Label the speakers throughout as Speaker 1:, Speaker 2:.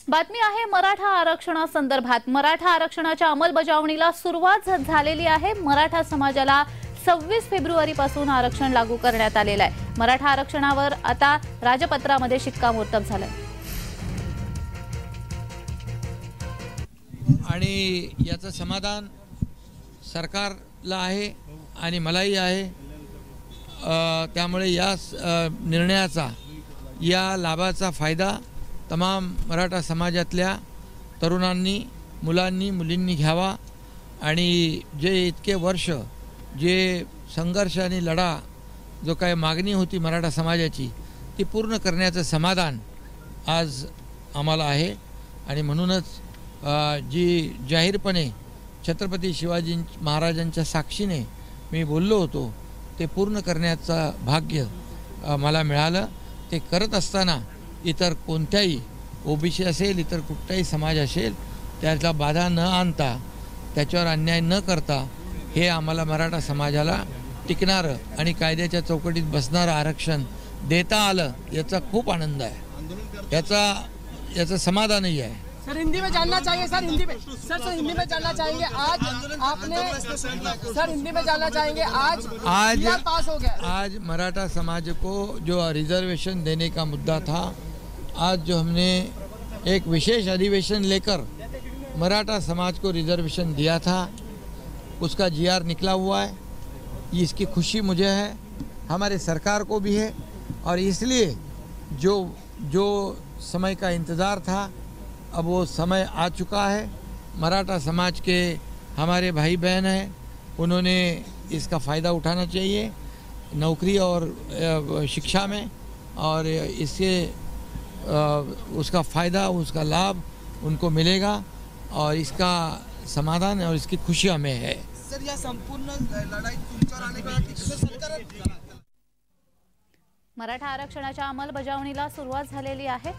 Speaker 1: बातमी आहे मराठा आरक्षणासंदर्भात। मराठा आरक्षणाच्या अंमलबजावणीला सुरुवात झालेली आहे। मराठा समाजाला 26 फेब्रुवारीपासून आरक्षण लागू करण्यात आलेलं आहे। मराठा आरक्षणावर आता राजपत्रामध्ये शिक्कामोर्तब झालंय
Speaker 2: आणि याचं समाधान सरकारला आहे आणि मलाही आहे। त्यामुळे या निर्णयाचा, या लाभाचा फायदा तमाम मराठा समाजातल्या तरुणांनी, मुलांनी, मुलींनी घ्यावा आणि जे इतके वर्ष जे संघर्ष आणि लढा, जो काही मागणी होती मराठा समाजाची, ती पूर्ण करण्याचं समाधान आज आम्हाला आहे। आणि म्हणूनच जी जाहीरपणे छत्रपती शिवाजी महाराजांच्या साक्षीने मी बोललो होतो, ते पूर्ण करण्याचं भाग्य मला मिळालं। ते करत असताना इतर कोणत्याही ओबीसी असेल, इतर कुठलाही समाज असेल, त्याला बाधा न आणता, त्याच्यावर अन्याय न करता, हे आम्हाला मराठा समाजाला टिकणारं आणि कायद्याच्या चौकटीत बसणारं आरक्षण देता आलं, याचा खूप आनंद आहे, याचं समाधानही आहे।
Speaker 3: सर हिंदी में जानना चाहिए, सर हिंदी में, सर हिंदी में जानना चाहेंगे। आज आपने, सर हिंदी में जानना चाहेंगे, आज पास हो गया।
Speaker 2: आज मराठा समाज को जो रिजर्वेशन देने का मुद्दा था, आज जो हमने एक विशेष अधिवेशन लेकर मराठा समाज को रिजर्वेशन दिया था, उसका जीआर निकला हुआ है। इसकी खुशी मुझे है, हमारे सरकार को भी है। और इसलिए जो समय का इंतज़ार था, अब वो समय आ चुका है। मराठा समाज के हमारे भाई बहन हैं, उन्होंने इसका फ़ायदा उठाना चाहिए नौकरी और शिक्षा में, और इससे उसका फ़ायदा, उसका लाभ उनको मिलेगा और इसका समाधान और इसकी खुशी हमें है।
Speaker 4: सर या संपूर्ण लढाई तुमच्यावर आने का सरकार
Speaker 1: मराठा आरक्षणाच्या अंमलबजावणीला सुरुवात झालेली आहे।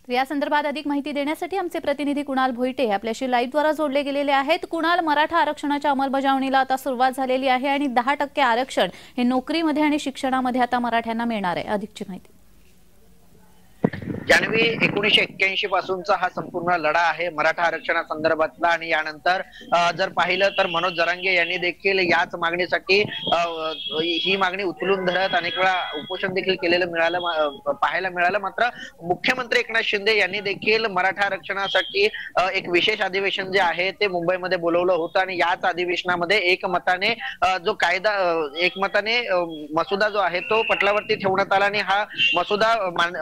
Speaker 1: या संदर्भात अधिक माहिती देण्यासाठी आमचे प्रतिनिधी कुणाल भोईटे आपल्याशी लाईव्ह द्वारा जोडले गेलेले आहेत। कुणाल, मराठा आरक्षणाच्या अंमलबजावणीला आता सुरुवात झालेली आहे आणि 10% आरक्षण हे नोकरीमध्ये आणि शिक्षणामध्ये आता मराठ्यांना मिळणार आहे। अधिकची माहिती।
Speaker 5: जान्हवी, 1981 पासूनचा हा संपूर्ण लढा आहे मराठा आरक्षणासंदर्भातला, आणि यानंतर जर पाहिलं तर मनोज जरांगे यांनी देखील याच मागणीसाठी ही मागणी उचलून धरत अनेक वेळा उपोषण देखील केलेलं पाहायला मिळालं। मात्र मुख्यमंत्री एकनाथ शिंदे यांनी देखील मराठा आरक्षणासाठी एक विशेष अधिवेशन जे आहे ते मुंबईमध्ये बोलवलं होतं आणि याच अधिवेशनामध्ये एकमताने जो कायदा, एकमताने मसुदा जो आहे तो पटलावरती ठेवण्यात आला आणि हा मसुदा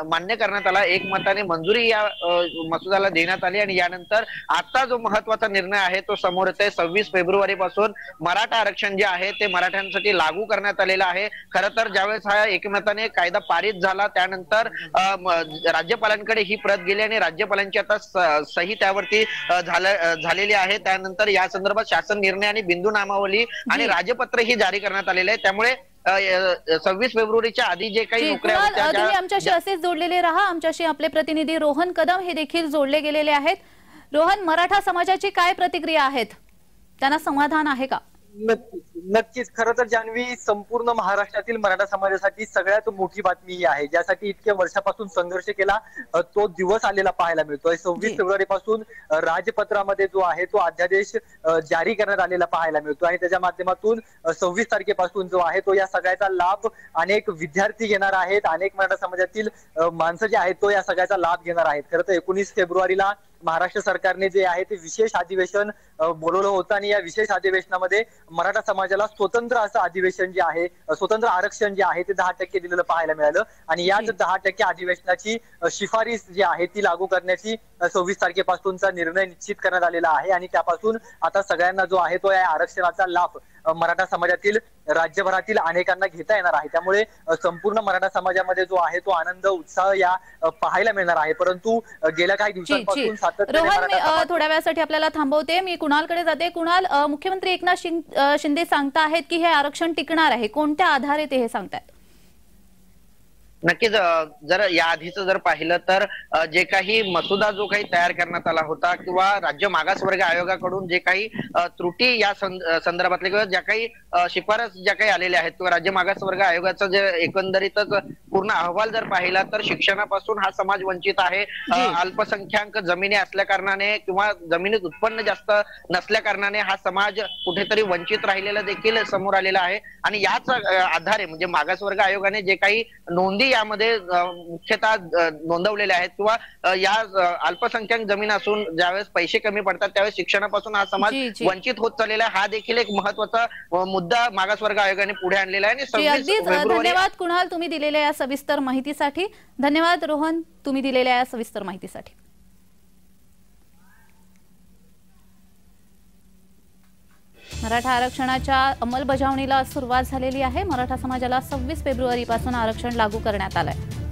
Speaker 5: मान्य करण्यात आला। एकमताने मंजुरी या मसुदाला देण्यात आली आणि यानंतर आता जो महत्त्वाचा निर्णय आहे तो समोर येतोय। 26 फेब्रुवारी पासून मराठा आरक्षण जे आहे ते मराठ्यांसाठी लागू करण्यात आलेलं आहे। खरं तर ज्यावेळेस हा एकमताने कायदा पारित झाला त्यानंतर राज्यपालांकडे ही प्रत गेली आणि राज्यपालांची आता सही त्यावरती झालेली आहे। त्यानंतर या संदर्भात शासन निर्णय आणि बिंदू नामावली आणि राजपत्र ही जारी करण्यात आलेले आहे। त्यामुळे 26 फेब्रुवारीच्या आधी जे काही नोकऱ्या होत्या,
Speaker 1: तुम्ही आमच्याशी असेच जोडलेले राहा। आमच्याशी आपले प्रतिनिधी रोहन कदम हे देखील जोडले गेलेले आहेत। रोहन, मराठा समाजाची काय प्रतिक्रिया आहेत? त्यांना समाधान आहे का?
Speaker 6: नक्कीच। खरं तर जान्हवी, संपूर्ण महाराष्ट्रातील मराठा समाजासाठी सगळ्यात मोठी बातमी ही आहे, ज्यासाठी इतक्या वर्षापासून संघर्ष केला तो दिवस आलेला पाहायला मिळतोय। 26 फेब्रुवारी पासून राजपत्रामध्ये जो आहे तो अध्यादेश जारी करण्यात आलेला पाहायला मिळतो आणि त्याच्या माध्यमातून 26 तारखेपासून जो आहे तो या सगळ्याचा लाभ अनेक विद्यार्थी घेणार आहेत, अनेक मराठा समाजातील माणसं जे आहेत तो या सगळ्याचा लाभ घेणार आहेत। खरं तर 19 फेब्रुवारीला महाराष्ट्र सरकारने जे आहे ते विशेष अधिवेशन बोलवलं होतं आणि या विशेष अधिवेशनामध्ये मराठा समाजाला स्वतंत्र असं अधिवेशन जे आहे, स्वतंत्र आरक्षण जे आहे ते 10% दिलेलं पाहायला मिळालं आणि याच 10% अधिवेशनाची शिफारस जी आहे ती लागू करण्याची 26 तारखेपासूनचा निर्णय निश्चित करण्यात आलेला आहे आणि त्यापासून आता सगळ्यांना जो आहे तो या आरक्षणाचा लाभ मराठा समाजातील राज्यभरातील अनेकांना घेता येणार आहे। त्यामुळे संपूर्ण मराठा समाजामध्ये जो आहे तो आनंद, उत्साह या पाहायला मिळणार आहे। परंतु गेल्या काही दिवसांपासून
Speaker 1: रोहन, थोड्या वेळासाठी आपल्याला थांबवते, मी कुणालकडे जाते। कुणाल, मुख्यमंत्री एकनाथ शिंदे सांगता आहेत की हे आरक्षण टिकणार आहे, कोणत्या आधारे ते हे सांगतात?
Speaker 5: नक्कीच जर या आधीचं जर पाहिलं तर जे काही मसुदा जो काही तयार करण्यात आला होता किंवा राज्य मागासवर्ग आयोगाकडून जे काही त्रुटी या संदर्भातले किंवा ज्या काही शिफारस ज्या काही आलेल्या आहेत किंवा राज्य मागासवर्ग आयोगाचा जे एकंदरीतच पूर्ण अहवाल जर पाहिला तर शिक्षणापासून हा समाज वंचित आहे. अल्पसंख्याक जमिनी असल्या कारणाने किंवा जमिनीत उत्पन्न जास्त नसल्या कारणाने हा समाज कुठेतरी वंचित राहिलेला देखील समोर आलेला आहे. आणि याच आधारे म्हणजे मागासवर्ग आयोगाने जे काही नोंदी यामध्ये मुख्यतः नोंदवलेल्या आहेत किंवा या अल्पसंख्याक जमीन असून ज्यावेळेस पैसे कमी पडतात त्यावेळेस शिक्षणापासून हा समाज वंचित होत चाललेला आहे. हा देखील एक महत्वाचा मुद्दा मागासवर्ग आयोगाने पुढे आणलेला आहे. आणि
Speaker 1: अगदीच धन्यवाद कुणाल तुम्ही दिलेल्या या सविस्तर माहितीसाठी. धन्यवाद रोहन तुम्ही दिलेल्या या सविस्तर माहितीसाठी. मराठा आरक्षणाच्या अंमलबजावणीला सुरुवात झालेली आहे. मराठा समाजाला 26 फेब्रुवारीपासून आरक्षण लागू करण्यात आलंय.